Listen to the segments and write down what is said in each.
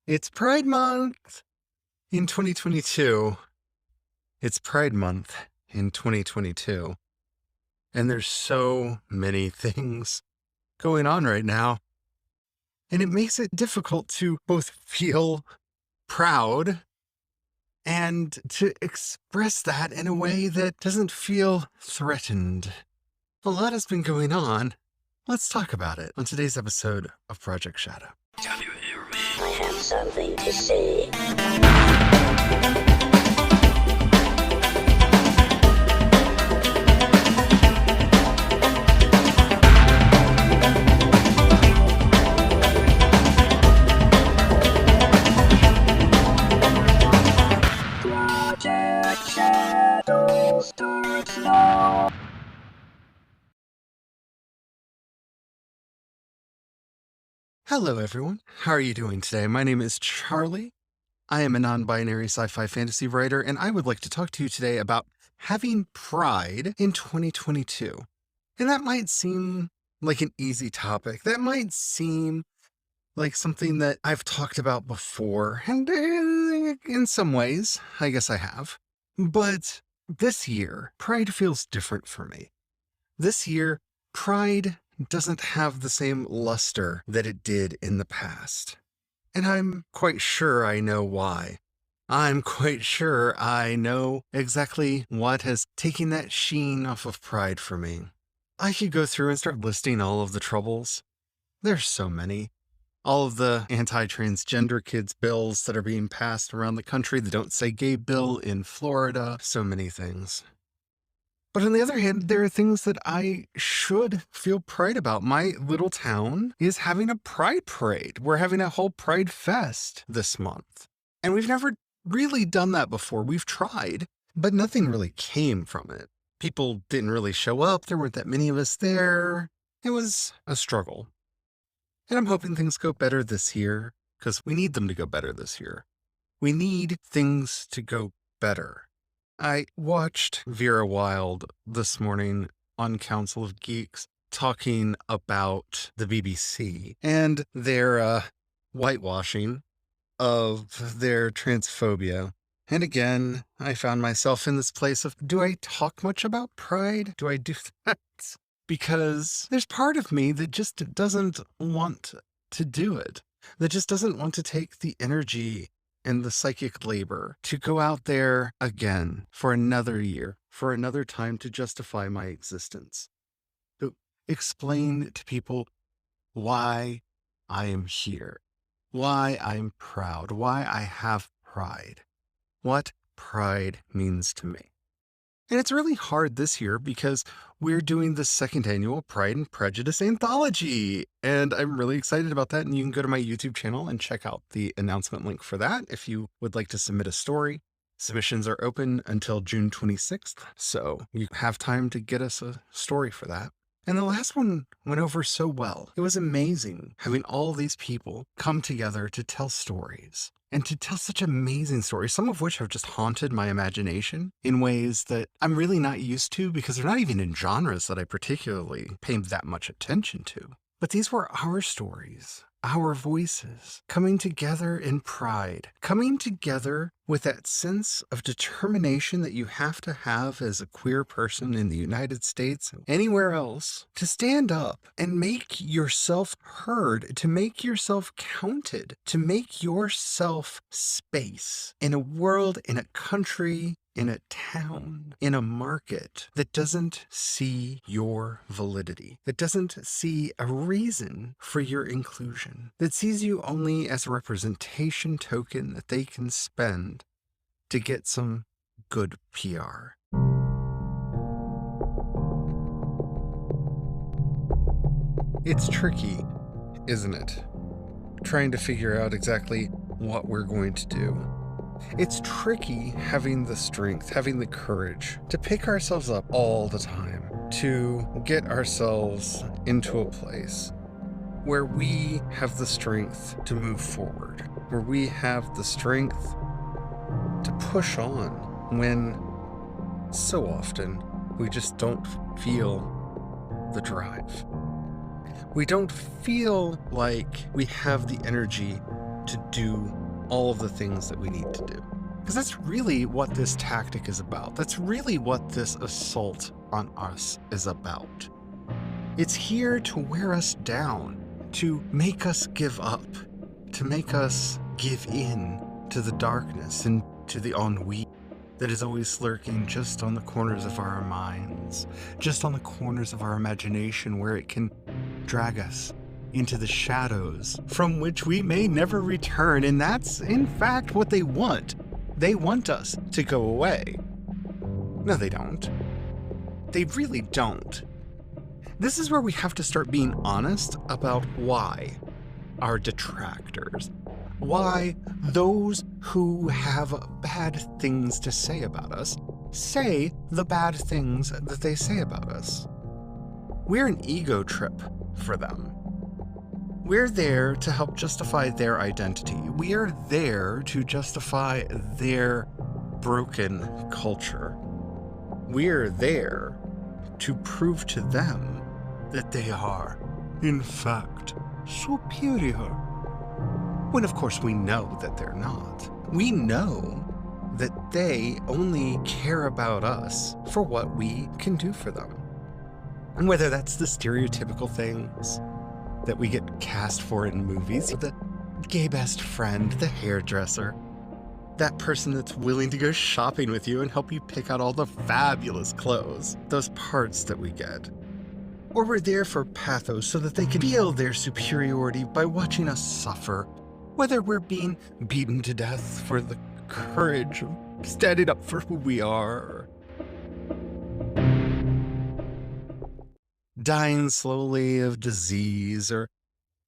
It's Pride Month in 2022. It's Pride Month in 2022. And there's so many things going on right now. And it makes it difficult to both feel proud and to express that in a way that doesn't feel threatened. A lot has been going on. Let's talk about it on today's episode of Project Shadow. Can you hear me? I have something to say. Project Shadow starts now. Hello, everyone. How are you doing today? My name is Charlie. I am a non-binary sci-fi fantasy writer, and I would like to talk to you today about having pride in 2022. And that might seem like an easy topic. That might seem like something that I've talked about before, and in some ways, I guess I have. But this year, pride feels different for me. This year, pride doesn't have the same luster that it did in the past. And I'm quite sure I know why. I'm quite sure I know exactly what has taken that sheen off of pride for me. I could go through and start listing all of the troubles. There's so many. All of the anti-transgender kids bills that are being passed around the country, the Don't Say Gay bill in Florida, so many things. But on the other hand, there are things that I should feel pride about. My little town is having a pride parade. We're having a whole pride fest this month. And we've never really done that before. We've tried, but nothing really came from it. People didn't really show up. There weren't that many of us there. It was a struggle. And I'm hoping things go better this year, because we need them to go better this year. We need things to go better. I watched Vera Wild this morning on Council of Geeks talking about the BBC and their whitewashing of their transphobia. And again, I found myself in this place of, do I talk much about pride? Do I do that? Because there's part of me that just doesn't want to do it, that just doesn't want to take the energy and the psychic labor to go out there again for another year, for another time to justify my existence, to explain to people why I am here, why I'm proud, why I have pride, what pride means to me. And it's really hard this year because we're doing the second annual Pride and Prejudice Anthology. And I'm really excited about that. And you can go to my YouTube channel and check out the announcement link for that if you would like to submit a story. Submissions are open until June 26th, so you have time to get us a story for that. And the last one went over so well. It was amazing having all these people come together to tell stories. And to tell such amazing stories, some of which have just haunted my imagination in ways that I'm really not used to because they're not even in genres that I particularly pay that much attention to. But these were our stories, our voices, coming together in pride, coming together with that sense of determination that you have to have as a queer person in the United States, anywhere else, to stand up and make yourself heard, to make yourself counted, to make yourself space in a world, in a country, in a town, in a market that doesn't see your validity, that doesn't see a reason for your inclusion, that sees you only as a representation token that they can spend to get some good PR. It's tricky, isn't it? Trying to figure out exactly what we're going to do. It's tricky having the strength, having the courage to pick ourselves up all the time, to get ourselves into a place where we have the strength to move forward, where we have the strength to push on when so often we just don't feel the drive. We don't feel like we have the energy to do all of the things that we need to do. Because that's really what this tactic is about. That's really what this assault on us is about. It's here to wear us down, to make us give up, to make us give in to the darkness and to the ennui that is always lurking just on the corners of our minds, just on the corners of our imagination, where it can drag us into the shadows from which we may never return. And that's, in fact, what they want. They want us to go away. No, they don't. They really don't. This is where we have to start being honest about why our detractors, why those who have bad things to say about us say the bad things that they say about us. We're an ego trip for them. We're there to help justify their identity. We are there to justify their broken culture. We're there to prove to them that they are, in fact, superior. When of course we know that they're not. We know that they only care about us for what we can do for them. And whether that's the stereotypical things that we get cast for in movies, the gay best friend, the hairdresser, that person that's willing to go shopping with you and help you pick out all the fabulous clothes, those parts that we get. Or we're there for pathos so that they can feel their superiority by watching us suffer, whether we're being beaten to death for the courage of standing up for who we are, dying slowly of disease, or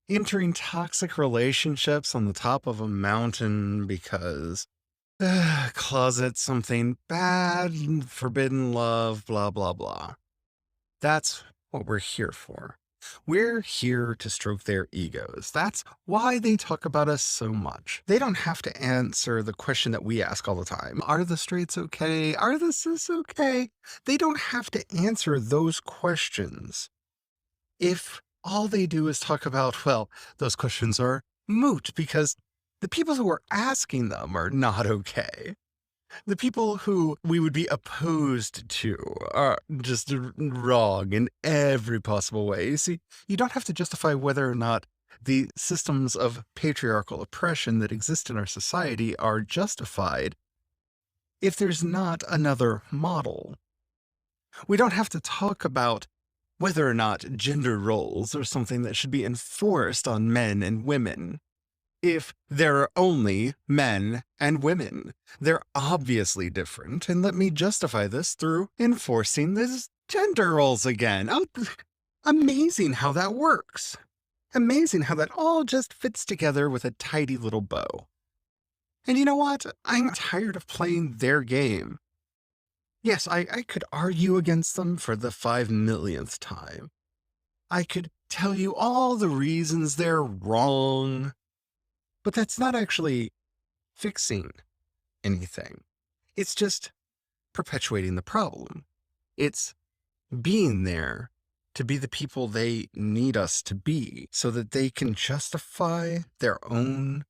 entering toxic relationships on the top of a mountain because closet something bad, forbidden love, blah, blah, blah. That's what we're here for. We're here to stroke their egos. That's why they talk about us so much. They don't have to answer the question that we ask all the time. Are the straights okay? Are the cis okay? They don't have to answer those questions if all they do is talk about, well, those questions are moot because the people who are asking them are not okay. The people who we would be opposed to are just wrong in every possible way. You see, you don't have to justify whether or not the systems of patriarchal oppression that exist in our society are justified if there's not another model. We don't have to talk about whether or not gender roles are something that should be enforced on men and women. If there are only men and women, they're obviously different, and let me justify this through enforcing these gender roles again. Oh, amazing how that works. Amazing how that all just fits together with a tidy little bow. And you know what? I'm tired of playing their game. Yes, I could argue against them for the 5 millionth time. I could tell you all the reasons they're wrong. But that's not actually fixing anything. It's just perpetuating the problem. It's being there to be the people they need us to be so that they can justify their own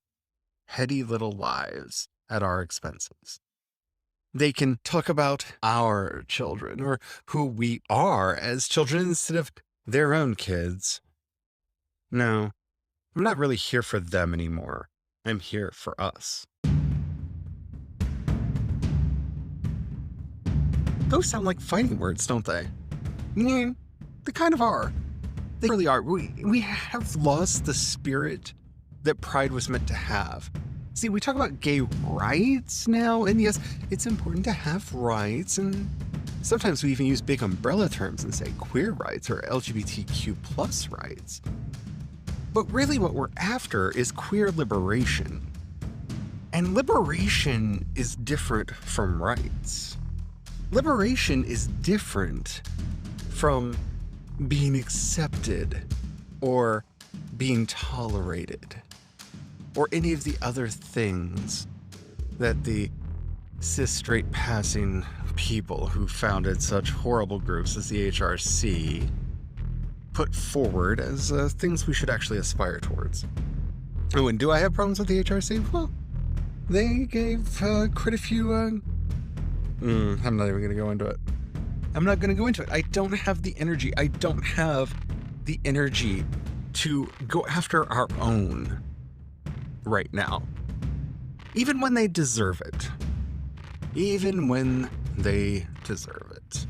heady little lives at our expenses. They can talk about our children or who we are as children instead of their own kids. No. I'm not really here for them anymore. I'm here for us. Those sound like fighting words, don't they? Yeah, they kind of are. They really are. We have lost the spirit that pride was meant to have. See, we talk about gay rights now, and yes, it's important to have rights, and sometimes we even use big umbrella terms and say queer rights or LGBTQ plus rights. But really what we're after is queer liberation. And liberation is different from rights. Liberation is different from being accepted or being tolerated or any of the other things that the cis straight passing people who founded such horrible groups as the HRC put forward as things we should actually aspire towards. Oh, and do I have problems with the HRC? Well, they gave quite a few. I'm not even going to go into it. I'm not going to go into it. I don't have the energy. I don't have the energy to go after our own right now. Even when they deserve it. Even when they deserve it.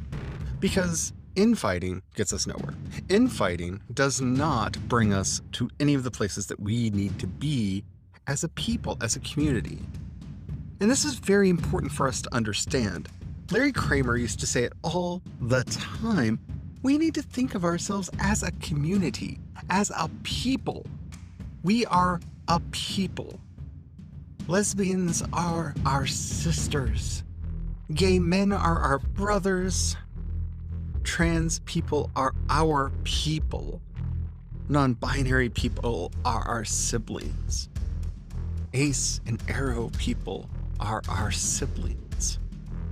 Because infighting gets us nowhere. Infighting does not bring us to any of the places that we need to be as a people, as a community. And this is very important for us to understand. Larry Kramer used to say it all the time. We need to think of ourselves as a community, as a people. We are a people. Lesbians are our sisters. Gay men are our brothers. Trans people are our people. Non-binary people are our siblings. Ace and arrow people are our siblings.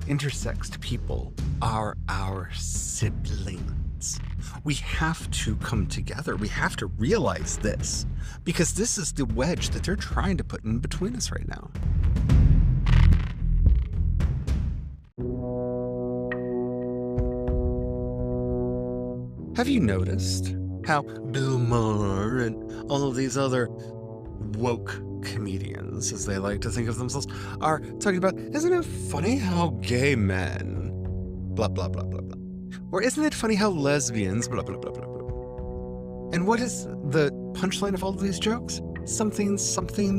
Intersexed people are our siblings. We have to come together. We have to realize this, because this is the wedge that they're trying to put in between us right now. Have you noticed how Bill Maher and all of these other woke comedians, as they like to think of themselves, are talking about, isn't it funny how gay men, blah, blah, blah, blah, blah. Or isn't it funny how lesbians, blah, blah, blah, blah, blah. And what is the punchline of all of these jokes? Something,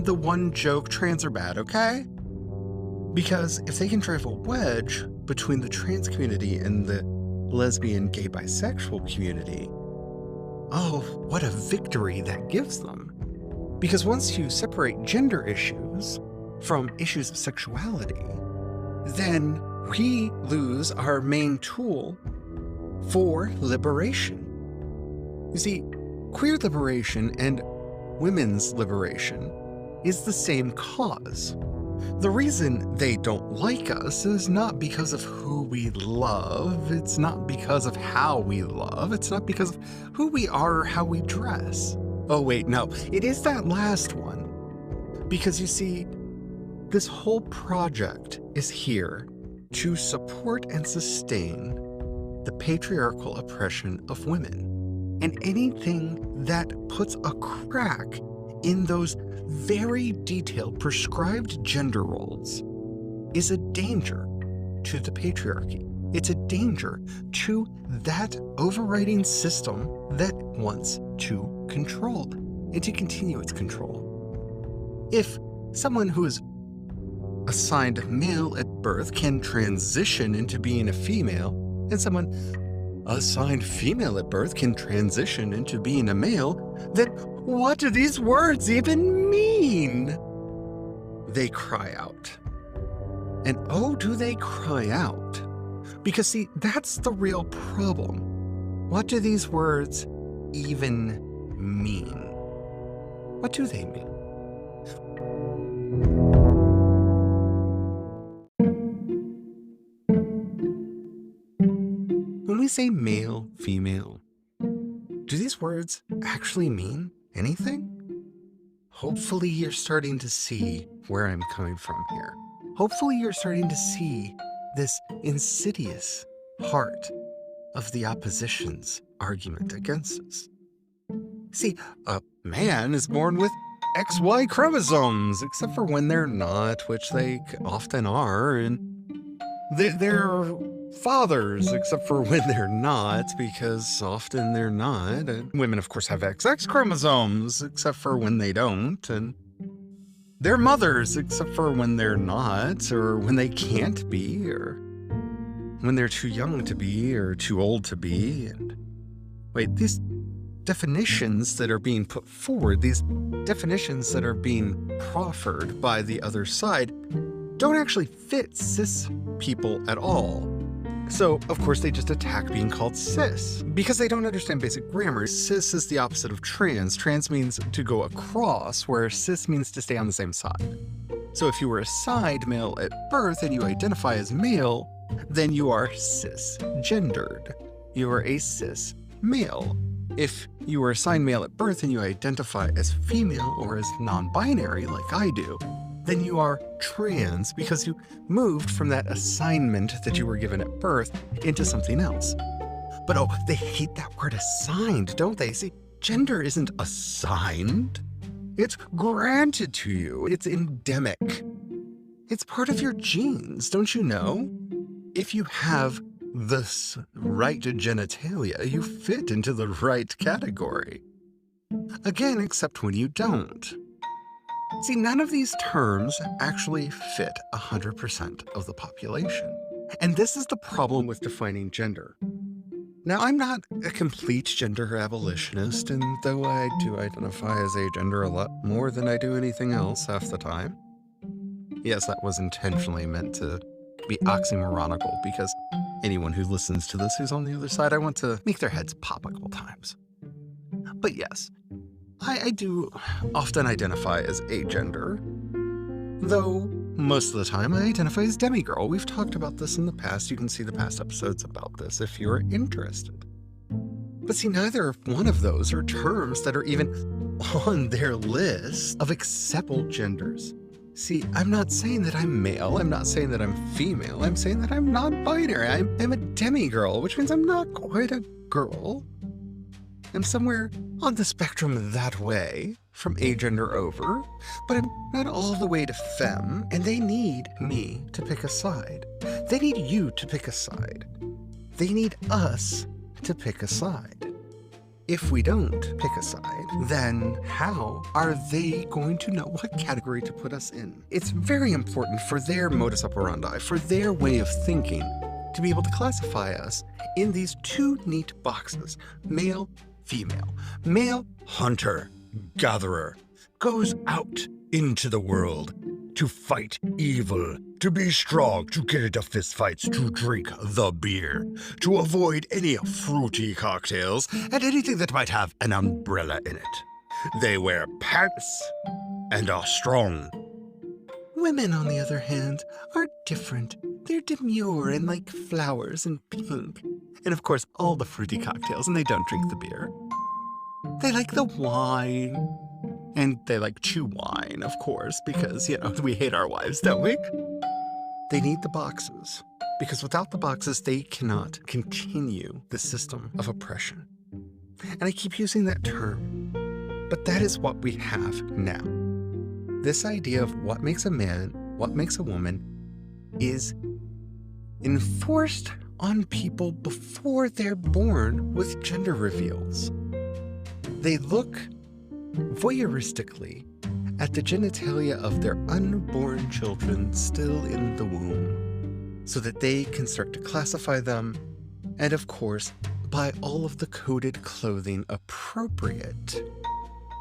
the one joke, trans are bad, okay? Because if they can drive a wedge between the trans community and the lesbian, gay, bisexual community, oh, what a victory that gives them. Because once you separate gender issues from issues of sexuality, then we lose our main tool for liberation. You see, queer liberation and women's liberation is the same cause. The reason they don't like us is not because of who we love, it's not because of how we love, it's not because of who we are or how we dress. Oh wait, no, it is that last one. Because you see, this whole project is here to support and sustain the patriarchal oppression of women. And anything that puts a crack in those very detailed prescribed gender roles is a danger to the patriarchy. It's a danger to that overriding system that wants to control and to continue its control. If someone who is assigned male at birth can transition into being a female, and someone assigned female at birth can transition into being a male, then what do these words even mean? They cry out. And oh, do they cry out? Because see, that's the real problem. What do these words even mean? What do they mean? When we say male, female, do these words actually mean anything? Hopefully you're starting to see where I'm coming from here. Hopefully you're starting to see this insidious part of the opposition's argument against us. See, a man is born with XY chromosomes, except for when they're not, which they often are, and they're fathers, except for when they're not, because often they're not. And women, of course, have XX chromosomes, except for when they don't, and they're mothers, except for when they're not, or when they can't be, or when they're too young to be, or too old to be. And wait, these definitions that are being put forward, these definitions that are being proffered by the other side, don't actually fit cis people at all. So, of course, they just attack being called cis, because they don't understand basic grammar. Cis is the opposite of trans. Trans means to go across, where cis means to stay on the same side. So if you were assigned male at birth and you identify as male, then you are cisgendered. You are a cis male. If you were assigned male at birth and you identify as female or as non-binary like I do, then you are trans because you moved from that assignment that you were given at birth into something else. But oh, they hate that word assigned, don't they? See, gender isn't assigned. It's granted to you. It's endemic. It's part of your genes, don't you know? If you have this right genitalia, you fit into the right category. Again, except when you don't. See, none of these terms actually fit 100% of the population. And this is the problem with defining gender. Now, I'm not a complete gender abolitionist, and though I do identify as agender a lot more than I do anything else half the time. Yes, that was intentionally meant to be oxymoronical, because anyone who listens to this who's on the other side, I want to make their heads pop a couple times. But yes, I do often identify as agender, though most of the time I identify as demigirl. We've talked about this in the past. You can see the past episodes about this if you're interested. But see, neither one of those are terms that are even on their list of acceptable genders. See, I'm not saying that I'm male, I'm not saying that I'm female, I'm saying that I'm non-binary. I'm a demigirl, which means I'm not quite a girl. I'm somewhere on the spectrum that way, from agender over, but I'm not all the way to femme, and they need me to pick a side. They need you to pick a side. They need us to pick a side. If we don't pick a side, then how are they going to know what category to put us in? It's very important for their modus operandi, for their way of thinking, to be able to classify us in these two neat boxes: male, female. Male, hunter, gatherer, goes out into the world to fight evil, to be strong, to get into fistfights, to drink the beer, to avoid any fruity cocktails, and anything that might have an umbrella in it. They wear pants and are strong. Women, on the other hand, are different. They're demure and like flowers and pink. And of course, all the fruity cocktails, and they don't drink the beer. They like the wine. And they like chew wine, of course, because, we hate our wives, don't we? They need the boxes, because without the boxes, they cannot continue the system of oppression. And I keep using that term, but that is what we have now. This idea of what makes a man, what makes a woman, is enforced on people before they're born with gender reveals. They look voyeuristically at the genitalia of their unborn children still in the womb, so that they can start to classify them, and of course, buy all of the coded clothing appropriate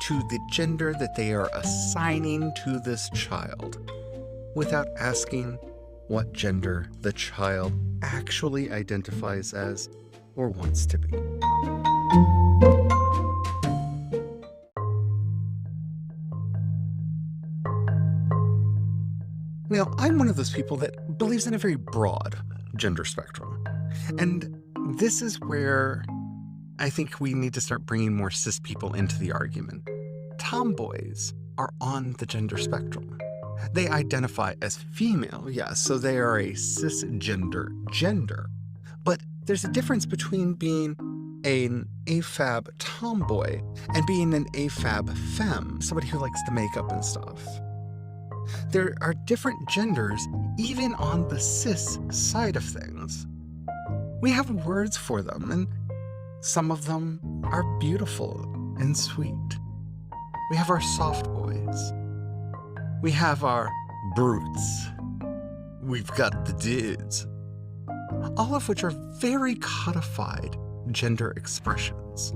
to the gender that they are assigning to this child, without asking what gender the child actually identifies as or wants to be. Now, I'm one of those people that believes in a very broad gender spectrum. And this is where I think we need to start bringing more cis people into the argument. Tomboys are on the gender spectrum. They identify as female, yes, so they are a cisgender gender. But there's a difference between being an AFAB tomboy and being an AFAB femme, somebody who likes the makeup and stuff. There are different genders even on the cis side of things. We have words for them, and some of them are beautiful and sweet. We have our soft boys. We have our brutes. We've got the dudes. All of which are very codified gender expressions.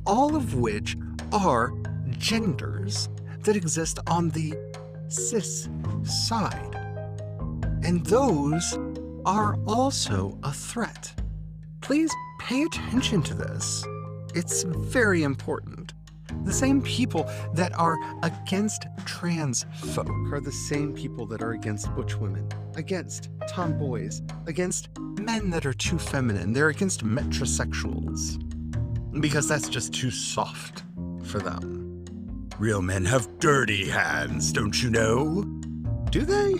All of which are genders that exist on the cis side. And those are also a threat. Please pay attention to this. It's very important. The same people that are against trans folk are the same people that are against butch women, against tomboys, against men that are too feminine. They're against metrosexuals. because that's just too soft for them. Real men have dirty hands, don't you know? Do they?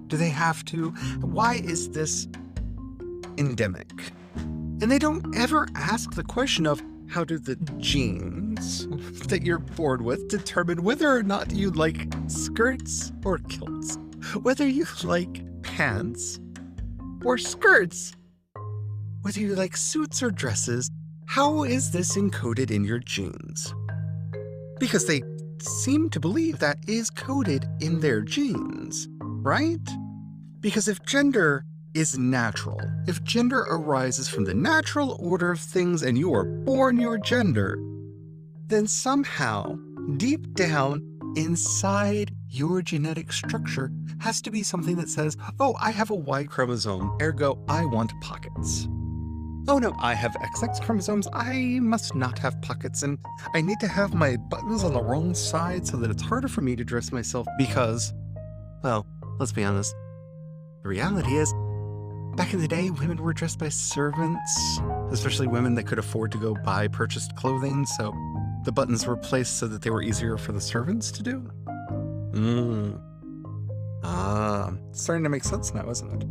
Do they have to? Why is this endemic? And they don't ever ask the question of, how do the genes that you're born with determine whether or not you like skirts or kilts? Whether you like pants or skirts? Whether you like suits or dresses? How is this encoded in your genes? Because they seem to believe that is coded in their genes, right? Because if gender is natural, if gender arises from the natural order of things and you are born your gender, then somehow, deep down inside your genetic structure has to be something that says, oh, I have a Y chromosome, ergo I want pockets. Oh no, I have XX chromosomes, I must not have pockets, and I need to have my buttons on the wrong side so that it's harder for me to dress myself because, well, let's be honest, the reality is, back in the day, women were dressed by servants, especially women that could afford to go buy purchased clothing, so the buttons were placed so that they were easier for the servants to do. It's starting to make sense now, isn't it?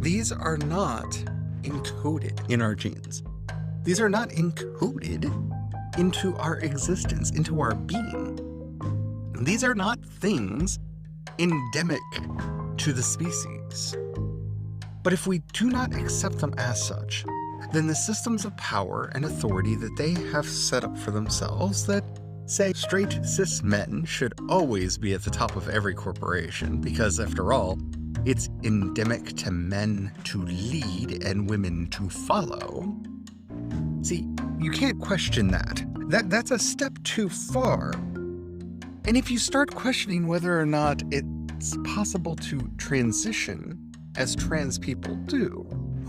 These are not encoded in our genes. These are not encoded into our existence, into our being. These are not things endemic to the species. But if we do not accept them as such, then the systems of power and authority that they have set up for themselves that say straight cis men should always be at the top of every corporation because, after all, it's endemic to men to lead and women to follow. See, you can't question that. That's a step too far. And if you start questioning whether or not it's possible to transition as trans people do,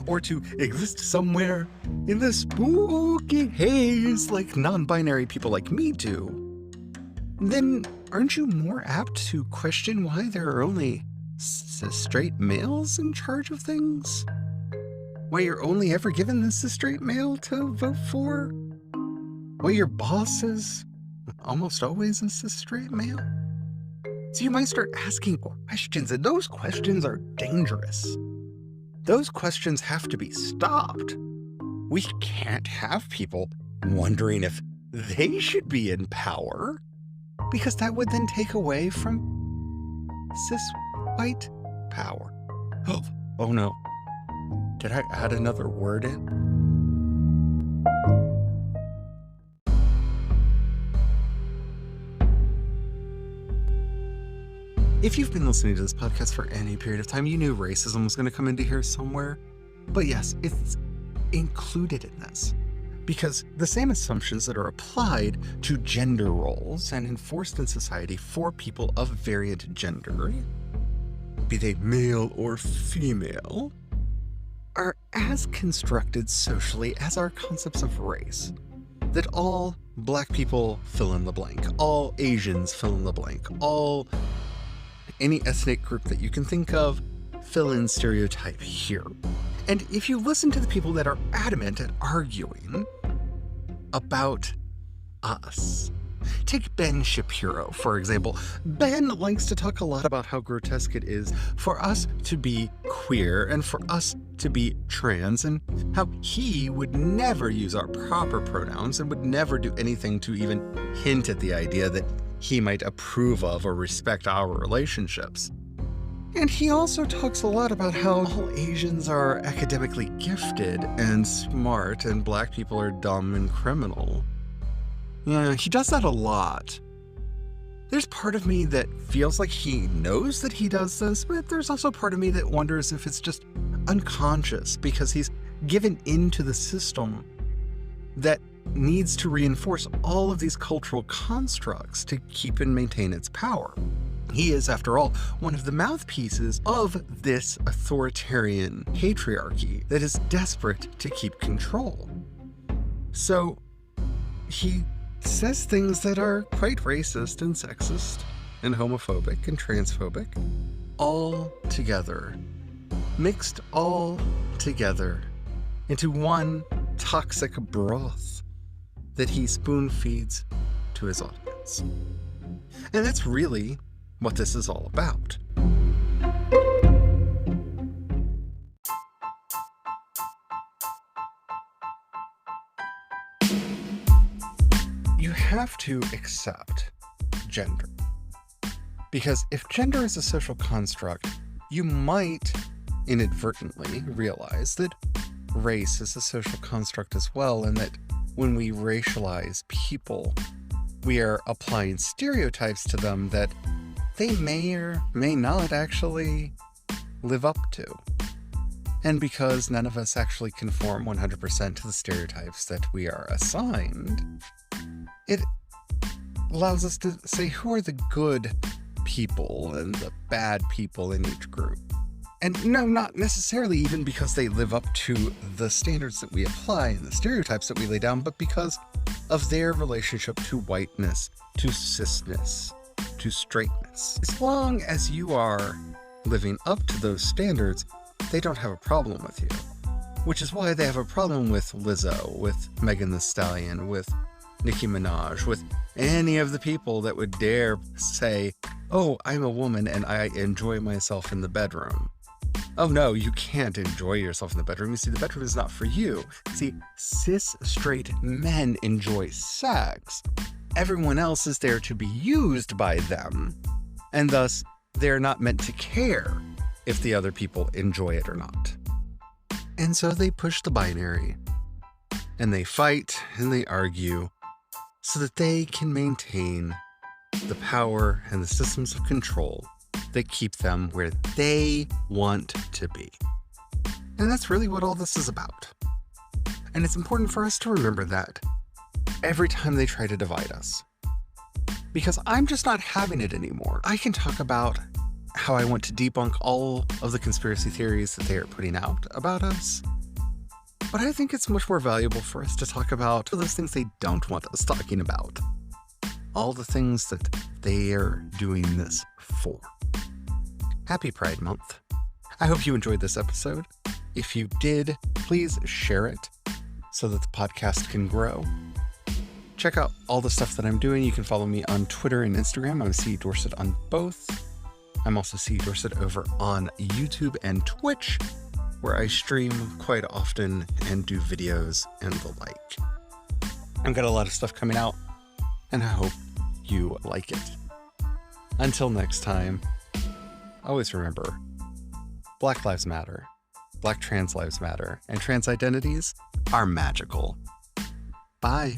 or to exist somewhere in the spooky haze like non-binary people like me do, then aren't you more apt to question why there are only cis-straight males in charge of things? Why you're only ever given the cis-straight male to vote for? Why your boss is almost always a cis-straight male? So you might start asking questions, and those questions are dangerous. Those questions have to be stopped. We can't have people wondering if they should be in power, because that would then take away from cis-white power. Oh no. Did I add another word in? If you've been listening to this podcast for any period of time, you knew racism was going to come into here somewhere. But yes, it's included in this. Because the same assumptions that are applied to gender roles and enforced in society for people of variant gender, be they male or female, are as constructed socially as our concepts of race. That all Black people fill in the blank, all Asians fill in the blank, any ethnic group that you can think of, fill in stereotype here. And if you listen to the people that are adamant at arguing about us, take Ben Shapiro, for example. Ben likes to talk a lot about how grotesque it is for us to be queer and for us to be trans, and how he would never use our proper pronouns and would never do anything to even hint at the idea that he might approve of or respect our relationships. And he also talks a lot about how all Asians are academically gifted and smart and Black people are dumb and criminal. Yeah, he does that a lot. There's part of me that feels like he knows that he does this, but there's also part of me that wonders if it's just unconscious because he's given into the system that needs to reinforce all of these cultural constructs to keep and maintain its power. He is, after all, one of the mouthpieces of this authoritarian patriarchy that is desperate to keep control. So he says things that are quite racist and sexist and homophobic and transphobic, all together, mixed all together into one toxic broth that he spoon feeds to his audience. And that's really what this is all about. You have to accept gender. Because if gender is a social construct, you might inadvertently realize that race is a social construct as well, and that when we racialize people, we are applying stereotypes to them that they may or may not actually live up to. And because none of us actually conform 100% to the stereotypes that we are assigned, it allows us to say who are the good people and the bad people in each group. And no, not necessarily even because they live up to the standards that we apply and the stereotypes that we lay down, but because of their relationship to whiteness, to cisness, to straightness. As long as you are living up to those standards, they don't have a problem with you. Which is why they have a problem with Lizzo, with Megan Thee Stallion, with Nicki Minaj, with any of the people that would dare say, oh, I'm a woman and I enjoy myself in the bedroom. Oh no, you can't enjoy yourself in the bedroom. You see, the bedroom is not for you. See, cis straight men enjoy sex. Everyone else is there to be used by them. And thus, they're not meant to care if the other people enjoy it or not. And so they push the binary. And they fight and they argue so that they can maintain the power and the systems of control that keep them where they want to be. And that's really what all this is about. And it's important for us to remember that every time they try to divide us. Because I'm just not having it anymore. I can talk about how I want to debunk all of the conspiracy theories that they are putting out about us. But I think it's much more valuable for us to talk about those things they don't want us talking about. All the things that they are doing this for. Happy Pride Month. I hope you enjoyed this episode. If you did, please share it so that the podcast can grow. Check out all the stuff that I'm doing. You can follow me on Twitter and Instagram. I'm C. Dorset on both. I'm also C. Dorset over on YouTube and Twitch, where I stream quite often and do videos and the like. I've got a lot of stuff coming out, and I hope you like it. Until next time, always remember, Black Lives Matter, Black trans lives matter, and trans identities are magical. Bye.